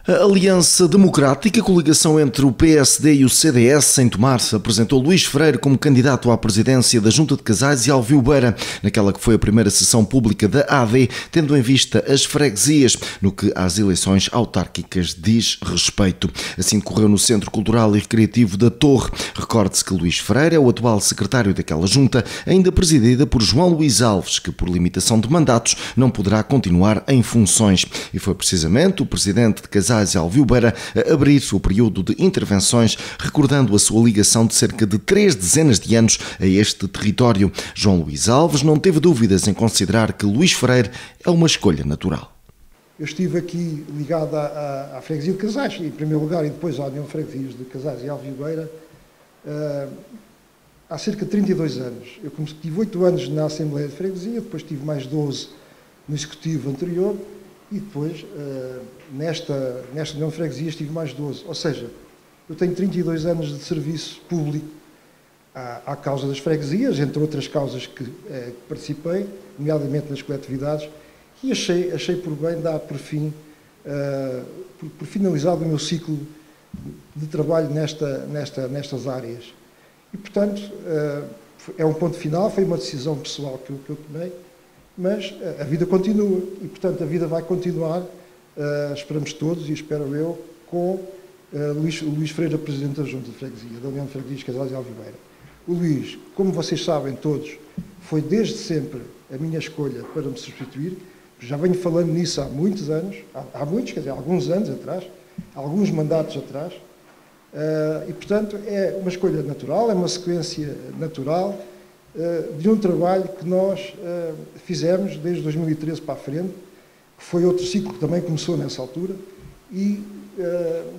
A Aliança Democrática, coligação entre o PSD e o CDS em Tomar, apresentou Luís Freire como candidato à presidência da Junta de Casais e Alvio Beira, naquela que foi a primeira sessão pública da AD, tendo em vista as freguesias, no que às eleições autárquicas diz respeito. Assim decorreu no Centro Cultural e Recreativo da Torre. Recorde-se que Luís Freire é o atual secretário daquela junta, ainda presidida por João Luís Alves, que por limitação de mandatos não poderá continuar em funções. E foi precisamente o presidente de Casais e Alvio Beira a abrir o período de intervenções, recordando a sua ligação de cerca de 3 dezenas de anos a este território. João Luís Alves não teve dúvidas em considerar que Luís Freire é uma escolha natural. Eu estive aqui ligado à freguesia de Casais, em primeiro lugar, e depois à União de Freguesias de Casais e Alvio Beira, há cerca de 32 anos. Eu tive 8 anos na Assembleia de Freguesia, depois tive mais 12 no Executivo anterior, e depois, nesta União de Freguesias, tive mais 12. Ou seja, eu tenho 32 anos de serviço público à causa das freguesias, entre outras causas que participei, nomeadamente nas coletividades, e achei por bem dar por finalizado o meu ciclo de trabalho nestas áreas. E, portanto, é um ponto final, foi uma decisão pessoal que eu tomei, mas a vida continua e, portanto, a vida vai continuar, esperamos todos e espero eu, com Luís Freire, Presidente da Junta de Freguesia, da União de Freguesias, Casais e Alvio Beira. O Luís, como vocês sabem todos, foi desde sempre a minha escolha para me substituir. Já venho falando nisso há muitos anos, há alguns anos atrás, alguns mandatos atrás, e, portanto, é uma escolha natural, é uma sequência natural de um trabalho que nós fizemos desde 2013 para a frente, que foi outro ciclo que também começou nessa altura, e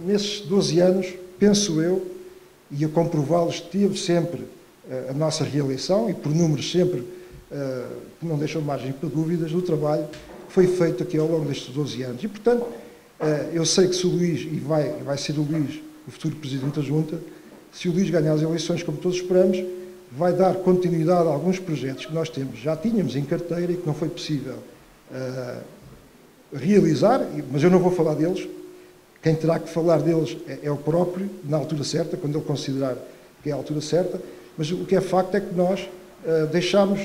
nesses 12 anos, penso eu, e a comprová-lo, esteve sempre a nossa reeleição, e por números sempre que não deixam margem para dúvidas, do trabalho que foi feito aqui ao longo destes 12 anos. E, portanto, eu sei que se o Luís, e vai ser o Luís o futuro Presidente da Junta, se o Luís ganhar as eleições, como todos esperamos, vai dar continuidade a alguns projetos que nós já tínhamos em carteira e que não foi possível realizar, mas eu não vou falar deles. Quem terá que falar deles é o próprio, na altura certa, quando ele considerar que é a altura certa, mas o que é facto é que nós deixámos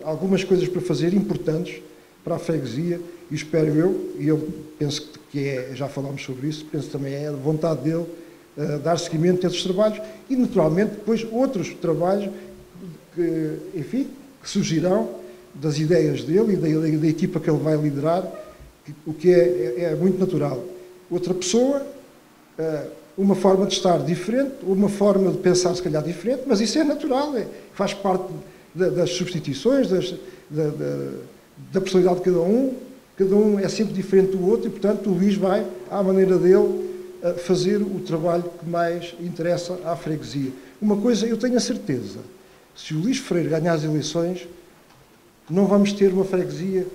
algumas coisas para fazer importantes para a freguesia e espero eu, e eu penso que já falámos sobre isso, penso também é a vontade dele dar seguimento a esses trabalhos e, naturalmente, depois outros trabalhos que, enfim, que surgirão das ideias dele e da equipa que ele vai liderar, o que é muito natural. Outra pessoa, uma forma de estar diferente, uma forma de pensar, se calhar, diferente, mas isso é natural, faz parte das substituições, da personalidade de cada um é sempre diferente do outro e, portanto, o Luís vai, à maneira dele, fazer o trabalho que mais interessa à freguesia. Uma coisa eu tenho a certeza, se o Luís Freire ganhar as eleições, não vamos ter uma freguesia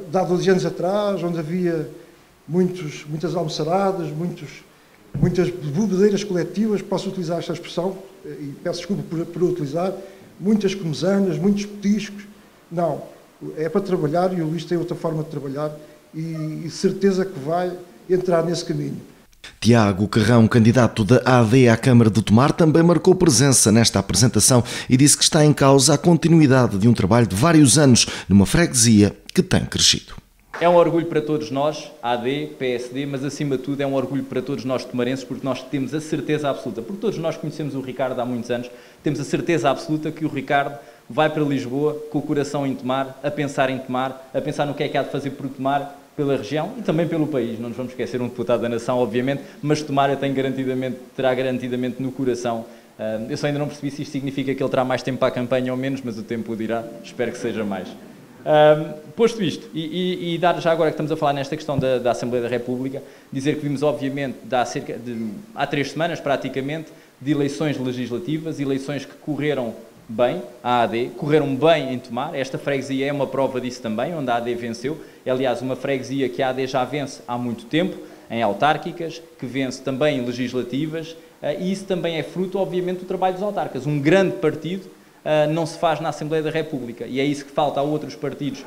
de há 12 anos atrás, onde havia muitas almoçaradas, muitas bebedeiras coletivas, posso utilizar esta expressão, e peço desculpa por utilizar, muitas comezanas, muitos petiscos. Não, é para trabalhar e o Luís tem outra forma de trabalhar e certeza que vai entrar nesse caminho. Tiago Carrão, candidato da AD à Câmara de Tomar, também marcou presença nesta apresentação e disse que está em causa a continuidade de um trabalho de vários anos numa freguesia que tem crescido. É um orgulho para todos nós, AD, PSD, mas acima de tudo é um orgulho para todos nós tomarenses, porque nós temos a certeza absoluta, porque todos nós conhecemos o Ricardo há muitos anos, temos a certeza absoluta que o Ricardo vai para Lisboa com o coração em Tomar, a pensar em Tomar, a pensar no que é que há de fazer por Tomar, pela região e também pelo país. Não nos vamos esquecer um deputado da nação, obviamente, mas Tomar terá garantidamente no coração. Eu só ainda não percebi se isto significa que ele terá mais tempo para a campanha ou menos, mas o tempo o dirá, espero que seja mais. Posto isto, e dar já agora que estamos a falar nesta questão da Assembleia da República, dizer que vimos obviamente há 3 semanas praticamente de eleições legislativas, eleições que correram bem, a AD, correram bem em Tomar. Esta freguesia é uma prova disso também, onde a AD venceu. É, aliás, uma freguesia que a AD já vence há muito tempo, em autárquicas, que vence também em legislativas, e isso também é fruto, obviamente, do trabalho dos autarcas. Um grande partido não se faz na Assembleia da República, e é isso que falta a outros partidos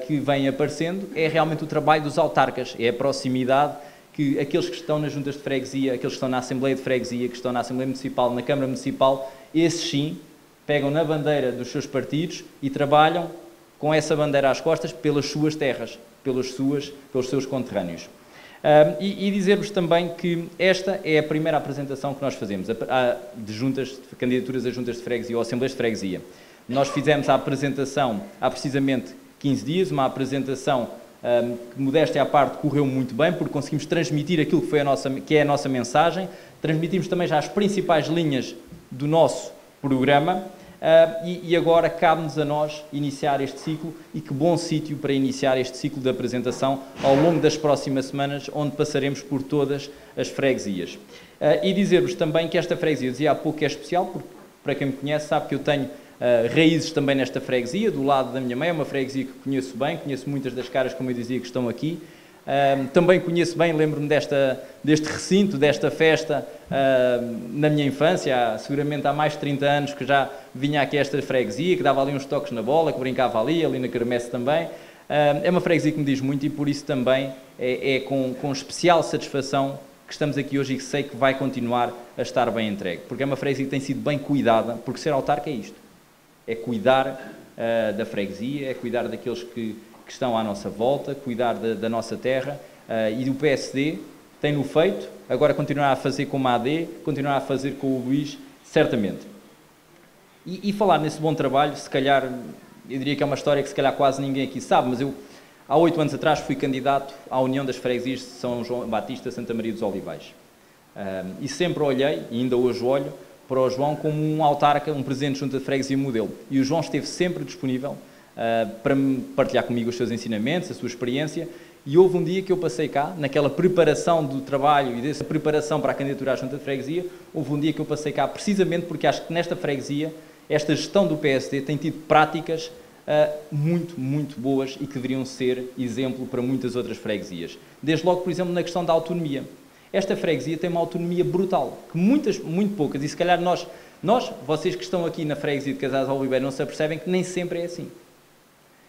que vêm aparecendo, é realmente o trabalho dos autarcas, é a proximidade, que aqueles que estão nas juntas de freguesia, aqueles que estão na Assembleia de Freguesia, que estão na Assembleia Municipal, na Câmara Municipal, esses sim, pegam na bandeira dos seus partidos e trabalham com essa bandeira às costas pelas suas terras, pelos seus conterrâneos. E dizer-vos também que esta é a primeira apresentação que nós fazemos de candidaturas a juntas de freguesia ou assembleias de freguesia. Nós fizemos a apresentação há precisamente 15 dias, uma apresentação que, modéstia à parte, correu muito bem, porque conseguimos transmitir aquilo que é a nossa mensagem, transmitimos também já as principais linhas do nosso programa, e agora cabe-nos a nós iniciar este ciclo, e que bom sítio para iniciar este ciclo de apresentação ao longo das próximas semanas, onde passaremos por todas as freguesias. E dizer-vos também que esta freguesia, dizia há pouco, é especial, porque para quem me conhece sabe que eu tenho raízes também nesta freguesia, do lado da minha mãe, é uma freguesia que conheço bem, conheço muitas das caras, como eu dizia, que estão aqui. Também conheço bem, lembro-me deste recinto, desta festa, na minha infância, seguramente há mais de 30 anos que já vinha aqui esta freguesia, que dava ali uns toques na bola, que brincava ali na quermesse também. É uma freguesia que me diz muito, e por isso também é com especial satisfação que estamos aqui hoje, e que sei que vai continuar a estar bem entregue, porque é uma freguesia que tem sido bem cuidada, porque ser autarca é isto, é cuidar da freguesia, é cuidar daqueles que estão à nossa volta, cuidar da nossa terra, e o PSD tem-no feito, agora continuará a fazer com a AD, continuará a fazer com o Luís, certamente. E falar nesse bom trabalho, se calhar, eu diria que é uma história que se calhar quase ninguém aqui sabe, mas eu, há 8 anos atrás, fui candidato à União das Freguesias de São João Batista, Santa Maria dos Olivais. E sempre olhei, e ainda hoje olho, para o João como um autarca, um presidente de junta de freguesia modelo. E o João esteve sempre disponível para partilhar comigo os seus ensinamentos, a sua experiência, e houve um dia que eu passei cá, naquela preparação do trabalho e dessa preparação para a candidatura à junta de freguesia, houve um dia que eu passei cá precisamente porque acho que nesta freguesia, esta gestão do PSD tem tido práticas muito, muito boas e que deveriam ser exemplo para muitas outras freguesias. Desde logo, por exemplo, na questão da autonomia. Esta freguesia tem uma autonomia brutal, que muito poucas, e se calhar vocês que estão aqui na freguesia de Casais Oliveira não se apercebem que nem sempre é assim.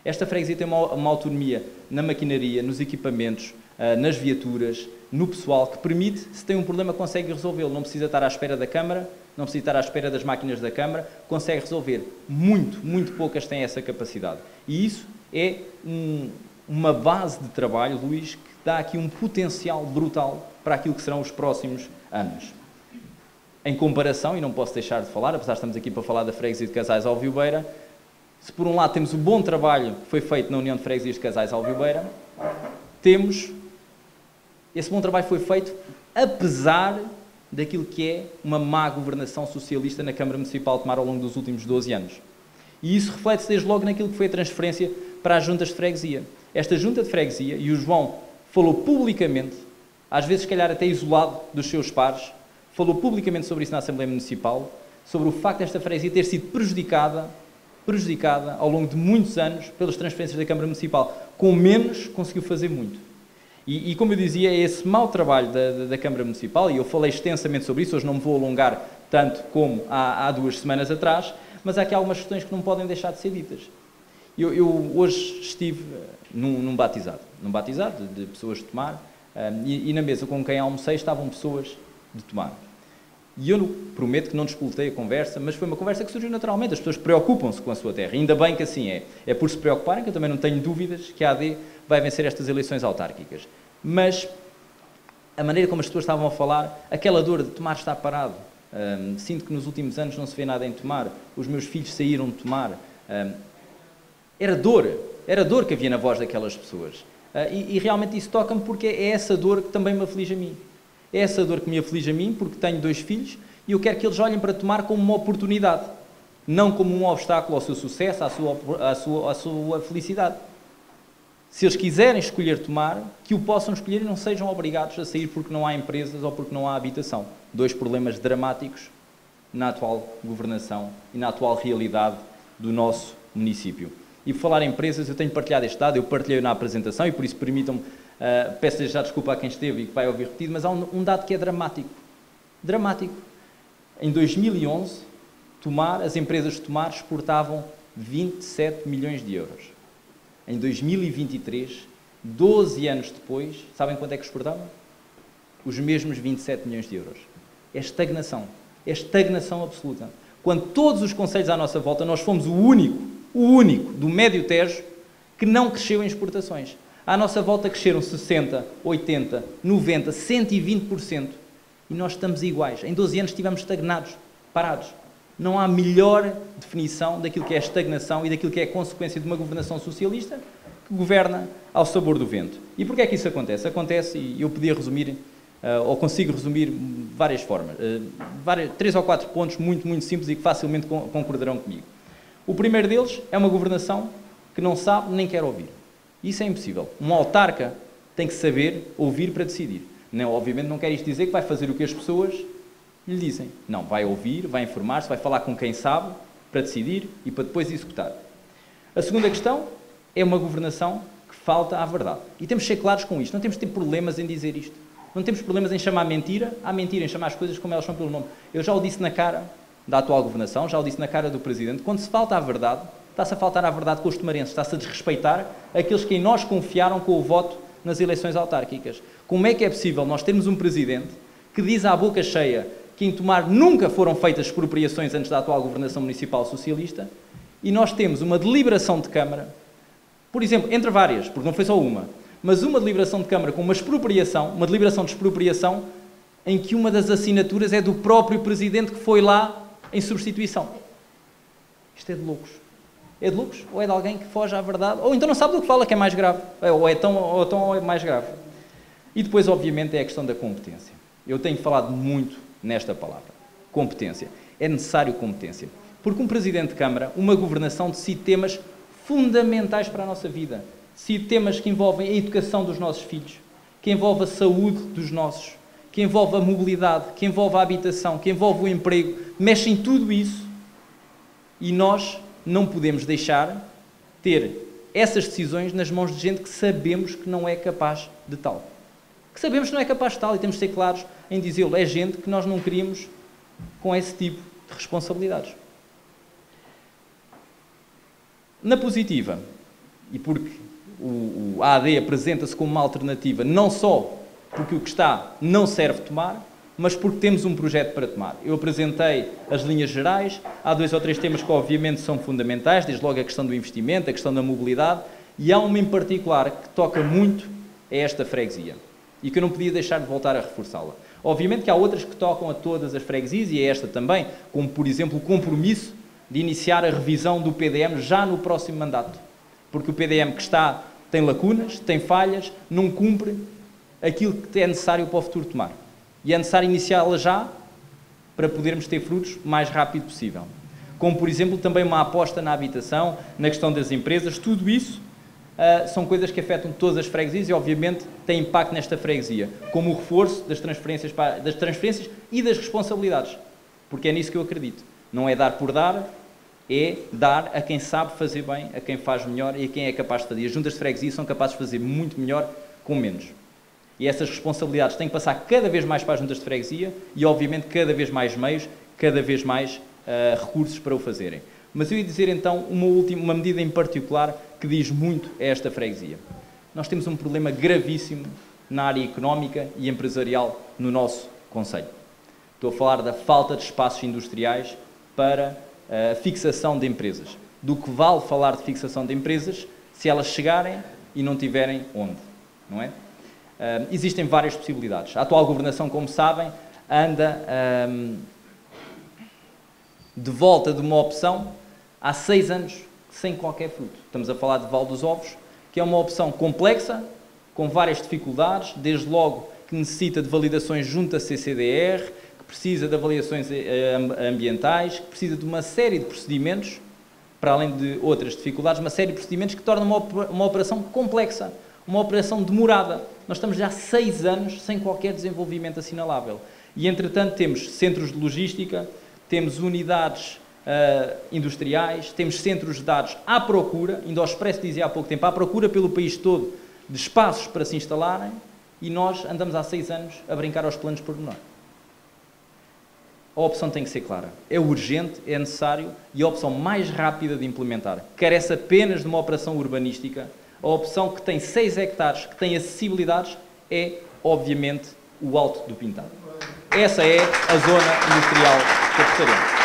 Esta freguesia tem uma autonomia na maquinaria, nos equipamentos, nas viaturas, no pessoal, que permite, se tem um problema, consegue resolvê-lo. Não precisa estar à espera da Câmara, não precisa estar à espera das máquinas da Câmara, consegue resolver. Muito poucas têm essa capacidade. E isso é uma base de trabalho, Luís, que dá aqui um potencial brutal para aquilo que serão os próximos anos. Em comparação, e não posso deixar de falar, apesar de estamos aqui para falar da freguesia de Casais Alviobeira, se por um lado temos o bom trabalho que foi feito na União de Freguesias de Casais Alviobeira, esse bom trabalho foi feito apesar daquilo que é uma má governação socialista na Câmara Municipal de Tomar ao longo dos últimos 12 anos. E isso reflete-se desde logo naquilo que foi a transferência para as juntas de freguesia. Esta junta de freguesia, e o João falou publicamente, às vezes se calhar até isolado dos seus pares, falou publicamente sobre isso na Assembleia Municipal, sobre o facto desta freguesia ter sido prejudicada ao longo de muitos anos pelas transferências da Câmara Municipal. Com menos, conseguiu fazer muito. E como eu dizia, é esse mau trabalho da Câmara Municipal, e eu falei extensamente sobre isso, hoje não me vou alongar tanto como há 2 semanas atrás, mas há aqui algumas questões que não podem deixar de ser ditas. Eu hoje estive num batizado de pessoas de Tomar, e na mesa com quem almocei estavam pessoas de Tomar. E eu prometo que não despoltei a conversa, mas foi uma conversa que surgiu naturalmente. As pessoas preocupam-se com a sua terra. Ainda bem que assim é. É por se preocuparem que eu também não tenho dúvidas que a AD vai vencer estas eleições autárquicas. Mas a maneira como as pessoas estavam a falar, aquela dor de Tomar estar parado. Sinto que nos últimos anos não se vê nada em Tomar. Os meus filhos saíram de Tomar. Era dor que havia na voz daquelas pessoas. E realmente isso toca-me porque é essa dor que também me aflige a mim. É essa dor que me aflige a mim, porque tenho 2 filhos e eu quero que eles olhem para Tomar como uma oportunidade, não como um obstáculo ao seu sucesso, à sua felicidade. Se eles quiserem escolher Tomar, que o possam escolher e não sejam obrigados a sair porque não há empresas ou porque não há habitação. 2 problemas dramáticos na atual governação e na atual realidade do nosso município. E por falar em empresas, eu tenho partilhado este dado, eu partilhei na apresentação e por isso permitam-me, peço já desculpa a quem esteve e que vai ouvir repetido, mas há um dado que é dramático. Dramático. Em 2011, as empresas de Tomar exportavam 27 milhões de euros. Em 2023, 12 anos depois, sabem quanto é que exportavam? os mesmos 27 milhões de euros. É estagnação absoluta. Quando todos os concelhos à nossa volta, nós fomos o único do Médio Tejo que não cresceu em exportações. À nossa volta cresceram 60%, 80%, 90%, 120%. E nós estamos iguais. Em 12 anos estivemos estagnados, parados. Não há melhor definição daquilo que é estagnação e daquilo que é a consequência de uma governação socialista que governa ao sabor do vento. E porquê é que isso acontece? Acontece, e eu podia resumir, ou consigo resumir várias formas, 3 ou 4 pontos muito simples e que facilmente concordarão comigo. O primeiro deles é uma governação que não sabe nem quer ouvir. Isso é impossível. Um autarca tem que saber ouvir para decidir. Não, obviamente não quer isto dizer que vai fazer o que as pessoas lhe dizem. Não, vai ouvir, vai informar-se, vai falar com quem sabe para decidir e para depois executar. A segunda questão é uma governação que falta à verdade. E temos de ser claros com isto. Não temos de ter problemas em dizer isto. Não temos problemas em chamar mentira à mentira, em chamar as coisas como elas são pelo nome. Eu já o disse na cara da atual governação, já o disse na cara do Presidente. Quando se falta à verdade, está-se a faltar à verdade com os tomarenses, está-se a desrespeitar aqueles que em nós confiaram com o voto nas eleições autárquicas. Como é que é possível nós termos um Presidente que diz à boca cheia que em Tomar nunca foram feitas expropriações antes da atual governação municipal socialista e nós temos uma deliberação de Câmara, por exemplo, entre várias, porque não foi só uma, mas uma deliberação de Câmara com uma expropriação, uma deliberação de expropriação em que uma das assinaturas é do próprio Presidente que foi lá em substituição. Isto é de loucos. É de loucos? Ou é de alguém que foge à verdade? Ou então não sabe do que fala, que é mais grave. Ou é mais grave. E depois, obviamente, é a questão da competência. Eu tenho falado muito nesta palavra. Competência. É necessário competência. Porque um Presidente de Câmara, uma governação, decide temas fundamentais para a nossa vida. Decide temas que envolvem a educação dos nossos filhos, que envolve a saúde dos nossos, que envolve a mobilidade, que envolve a habitação, que envolve o emprego. Mexe em tudo isso e nós não podemos deixar ter essas decisões nas mãos de gente que sabemos que não é capaz de tal. Que sabemos que não é capaz de tal e temos de ser claros em dizê-lo. É gente que nós não queríamos com esse tipo de responsabilidades. Na positiva, e porque o AD apresenta-se como uma alternativa, não só porque o que está não serve Tomar, mas porque temos um projeto para Tomar. Eu apresentei as linhas gerais, há 2 ou 3 temas que obviamente são fundamentais, desde logo a questão do investimento, a questão da mobilidade, e há uma em particular que toca muito a esta freguesia, e que eu não podia deixar de voltar a reforçá-la. Obviamente que há outras que tocam a todas as freguesias, e a esta também, como por exemplo o compromisso de iniciar a revisão do PDM já no próximo mandato, porque o PDM que está tem lacunas, tem falhas, não cumpre aquilo que é necessário para o futuro Tomar. E é necessário iniciá-la já para podermos ter frutos o mais rápido possível. Como, por exemplo, também uma aposta na habitação, na questão das empresas, tudo isso são coisas que afetam todas as freguesias e, obviamente, têm impacto nesta freguesia, como o reforço das transferências e das responsabilidades, porque é nisso que eu acredito. Não é dar por dar, é dar a quem sabe fazer bem, a quem faz melhor e a quem é capaz de fazer. E as juntas de freguesia são capazes de fazer muito melhor com menos. E essas responsabilidades têm que passar cada vez mais para as juntas de freguesia e, obviamente, cada vez mais meios, cada vez mais recursos para o fazerem. Mas eu ia dizer, então, uma medida em particular que diz muito a esta freguesia. Nós temos um problema gravíssimo na área económica e empresarial no nosso concelho. Estou a falar da falta de espaços industriais para a fixação de empresas. Do que vale falar de fixação de empresas se elas chegarem e não tiverem onde, não é? Existem várias possibilidades. A atual governação, como sabem, anda de volta de uma opção há 6 anos sem qualquer fruto. Estamos a falar de Val dos Ovos, que é uma opção complexa, com várias dificuldades, desde logo que necessita de validações junto à CCDR, que precisa de avaliações ambientais, que precisa de uma série de procedimentos, para além de outras dificuldades, uma série de procedimentos que tornam uma operação complexa, uma operação demorada. Nós estamos já há 6 anos sem qualquer desenvolvimento assinalável. E, entretanto, temos centros de logística, temos unidades industriais, temos centros de dados à procura, ainda o Expresso dizia há pouco tempo, à procura pelo país todo de espaços para se instalarem, e nós andamos há 6 anos a brincar aos planos pormenor. A opção tem que ser clara. É urgente, é necessário, e a opção mais rápida de implementar. Carece apenas de uma operação urbanística. A opção que tem 6 hectares, que tem acessibilidades, é, obviamente, o Alto do Pintado. Essa é a zona industrial que apostaremos.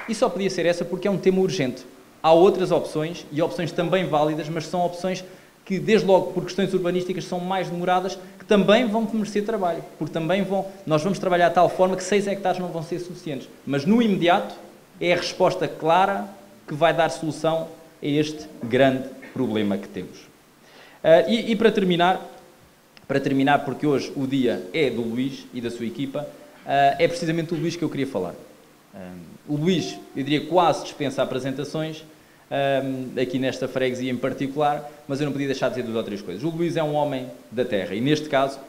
E só podia ser essa porque é um tema urgente. Há outras opções, e opções também válidas, mas são opções que, desde logo, por questões urbanísticas, são mais demoradas, que também vão merecer trabalho. Porque também nós vamos trabalhar de tal forma que 6 hectares não vão ser suficientes. Mas, no imediato, é a resposta clara que vai dar solução a este grande problema que temos. E para terminar, porque hoje o dia é do Luís e da sua equipa, é precisamente o Luís que eu queria falar. O Luís, eu diria, quase dispensa apresentações, aqui nesta freguesia em particular, mas eu não podia deixar de dizer 2 ou 3 coisas. O Luís é um homem da terra, e neste caso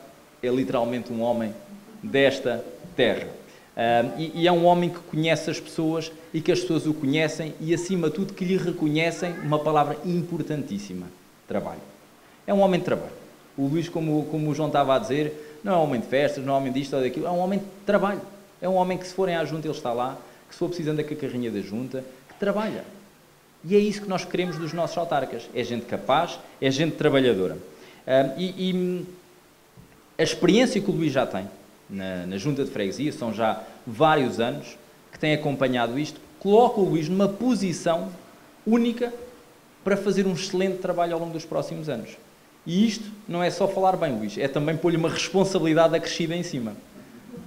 é literalmente um homem desta terra. E é um homem que conhece as pessoas e que as pessoas o conhecem e, acima de tudo, que lhe reconhecem uma palavra importantíssima: trabalho. É um homem de trabalho. O Luís, como o João estava a dizer, não é um homem de festas, não é um homem disto ou daquilo, é um homem de trabalho. É um homem que, se forem à junta, ele está lá, que se for preciso anda com a carrinha da junta, que trabalha. E é isso que nós queremos dos nossos autarcas. É gente capaz, é gente trabalhadora. E a experiência que o Luís já tem na junta de freguesia, são já vários anos que tem acompanhado isto, coloca o Luís numa posição única para fazer um excelente trabalho ao longo dos próximos anos. E isto não é só falar bem, Luís, é também pôr-lhe uma responsabilidade acrescida em cima.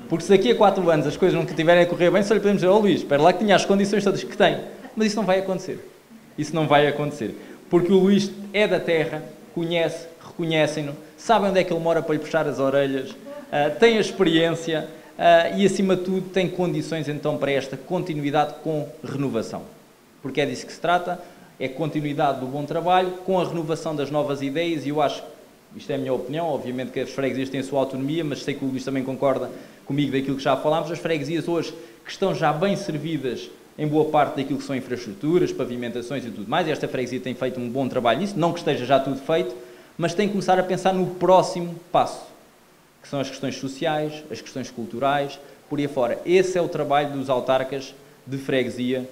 Porque se daqui a 4 anos as coisas não estiverem a correr bem, só lhe podemos dizer: ó Luís, espera lá que tinha as condições todas que tem. Mas isso não vai acontecer. Isso não vai acontecer. Porque o Luís é da terra, conhece, reconhecem-no, sabe onde é que ele mora para lhe puxar as orelhas, tem a experiência e, acima de tudo, tem condições então para esta continuidade com renovação. Porque é disso que se trata, é continuidade do bom trabalho com a renovação das novas ideias, e eu acho, isto é a minha opinião, obviamente que as freguesias têm a sua autonomia, mas sei que o Luís também concorda comigo daquilo que já falámos. As freguesias hoje, que estão já bem servidas em boa parte daquilo que são infraestruturas, pavimentações e tudo mais, e esta freguesia tem feito um bom trabalho nisso, não que esteja já tudo feito, mas tem que começar a pensar no próximo passo, que são as questões sociais, as questões culturais, por aí afora. Esse é o trabalho dos autarcas de freguesia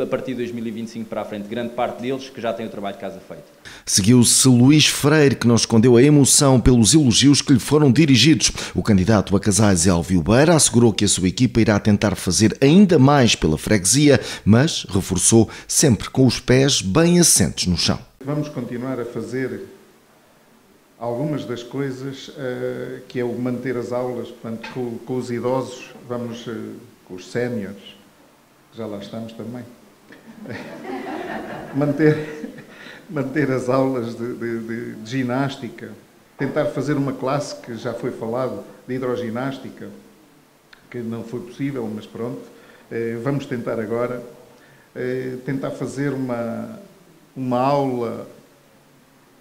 a partir de 2025 para a frente, grande parte deles que já têm o trabalho de casa feito. Seguiu-se Luís Freire, que não escondeu a emoção pelos elogios que lhe foram dirigidos. O candidato a Casais, Elvio Beira, assegurou que a sua equipa irá tentar fazer ainda mais pela freguesia, mas reforçou sempre com os pés bem assentes no chão. Vamos continuar a fazer algumas das coisas que é o manter as aulas, portanto, com os idosos, vamos com os séniores, já lá estamos também, manter as aulas de ginástica, tentar fazer uma classe que já foi falado, de hidroginástica, que não foi possível, mas pronto, vamos tentar agora, tentar fazer uma aula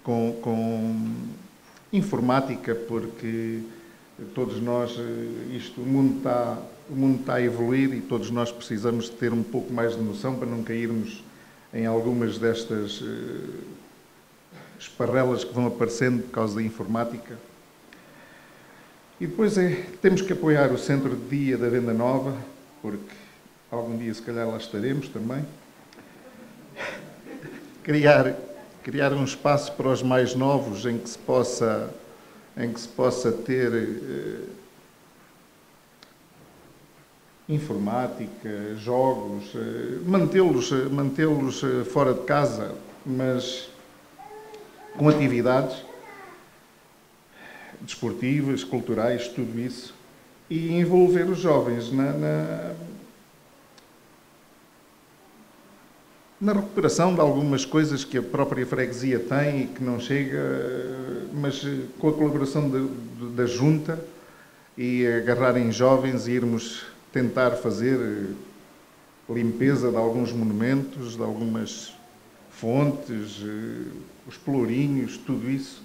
com informática, porque todos nós, o mundo está a evoluir e todos nós precisamos de ter um pouco mais de noção para não cairmos em algumas destas esparrelas que vão aparecendo por causa da informática. E depois temos que apoiar o Centro de Dia da Venda Nova, porque algum dia se calhar lá estaremos também. Criar um espaço para os mais novos em que se possa ter informática, jogos, mantê-los fora de casa, mas com atividades desportivas, culturais, tudo isso, e envolver os jovens na recuperação de algumas coisas que a própria freguesia tem e que não chega, mas com a colaboração da junta, e agarrarem jovens e irmos tentar fazer limpeza de alguns monumentos, de algumas fontes, os pelourinhos, tudo isso.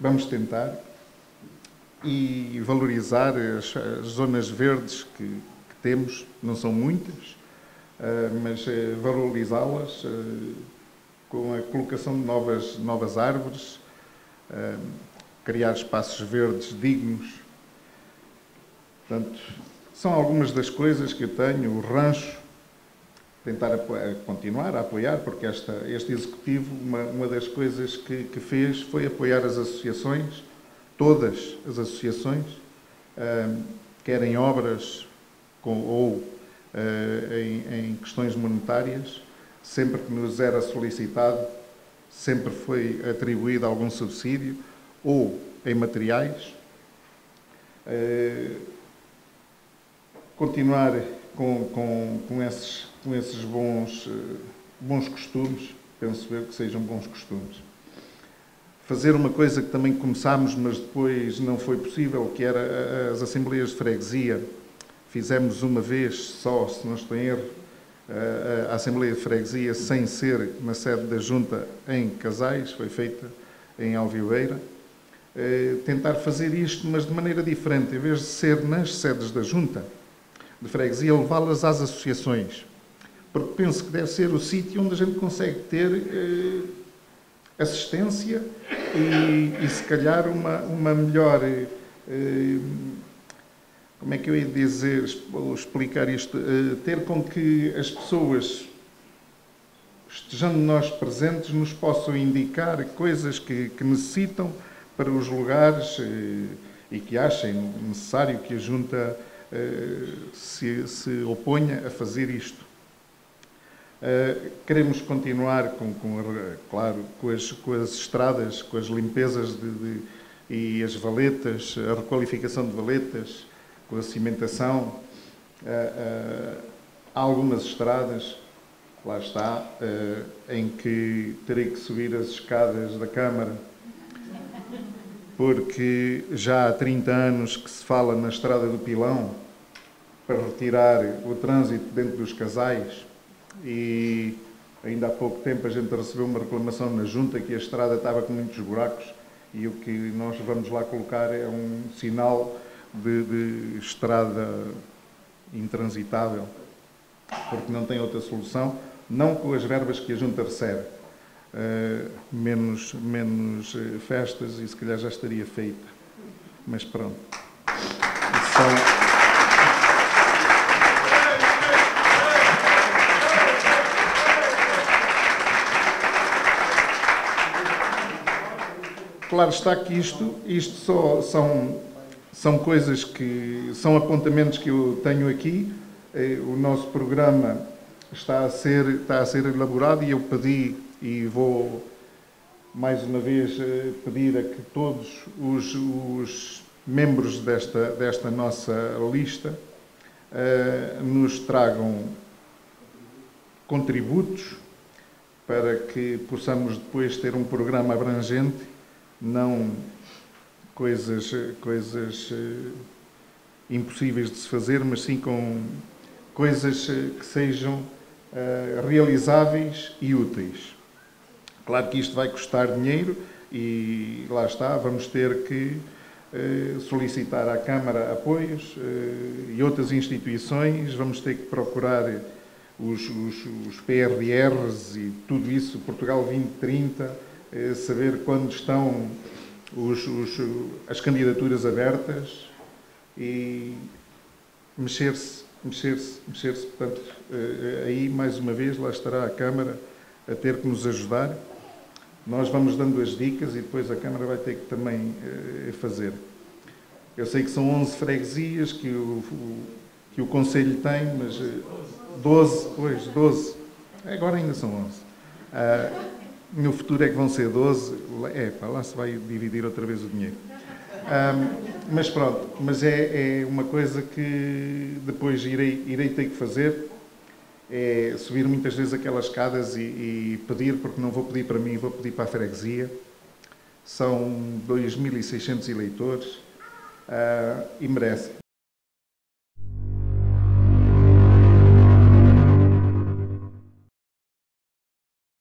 Vamos tentar e valorizar as zonas verdes que temos, não são muitas, mas valorizá-las com a colocação de novas árvores, criar espaços verdes dignos. Portanto, são algumas das coisas que eu tenho, o rancho, tentar continuar a apoiar, porque este Executivo, uma das coisas que fez foi apoiar as associações, todas as associações, quer em obras ou em questões monetárias, sempre que nos era solicitado, sempre foi atribuído algum subsídio, ou em materiais. Continuar com esses bons costumes, penso eu que sejam bons costumes. Fazer uma coisa que também começámos, mas depois não foi possível, que era as Assembleias de Freguesia. Fizemos uma vez só, se não estou em erro, a Assembleia de Freguesia, sem ser na sede da Junta em Casais, foi feita em Alvioeira. Tentar fazer isto, mas de maneira diferente, em vez de ser nas sedes da Junta de Freguesia, levá-las às associações. Porque penso que deve ser o sítio onde a gente consegue ter assistência e se calhar uma melhor... como é que eu ia dizer, explicar isto? Ter com que as pessoas, estejando nós presentes, nos possam indicar coisas que necessitam para os lugares e que achem necessário que a Junta se oponha a fazer isto. Queremos continuar claro, com as estradas, com as limpezas e as valetas, a requalificação de valetas, com a cimentação. Há algumas estradas, lá está, em que terei que subir as escadas da Câmara, porque já há 30 anos que se fala na Estrada do Pilão para retirar o trânsito dentro dos casais e ainda há pouco tempo a gente recebeu uma reclamação na Junta que a estrada estava com muitos buracos e o que nós vamos lá colocar é um sinal de estrada intransitável, porque não tem outra solução, não com as verbas que a Junta recebe. Menos festas e se calhar já estaria feita. Mas pronto. Claro está que isto só são coisas que são apontamentos que eu tenho aqui. O nosso programa está a ser elaborado e eu pedi e vou mais uma vez pedir a que todos os membros desta nossa lista nos tragam contributos para que possamos depois ter um programa abrangente, não coisas impossíveis de se fazer, mas sim com coisas que sejam realizáveis e úteis. Claro que isto vai custar dinheiro e lá está, vamos ter que solicitar à Câmara apoios e outras instituições, vamos ter que procurar os PRRs e tudo isso, Portugal 2030, saber quando estão as candidaturas abertas e mexer-se, portanto, aí mais uma vez lá estará a Câmara a ter que nos ajudar. Nós vamos dando as dicas e depois a Câmara vai ter que também fazer. Eu sei que são 11 freguesias que o Conselho tem, mas 12. Agora ainda são 11. No futuro é que vão ser 12. Lá se vai dividir outra vez o dinheiro. Mas pronto, mas é uma coisa que depois irei ter que fazer. É subir muitas vezes aquelas escadas e pedir, porque não vou pedir para mim, vou pedir para a freguesia. São 2.600 eleitores e merecem.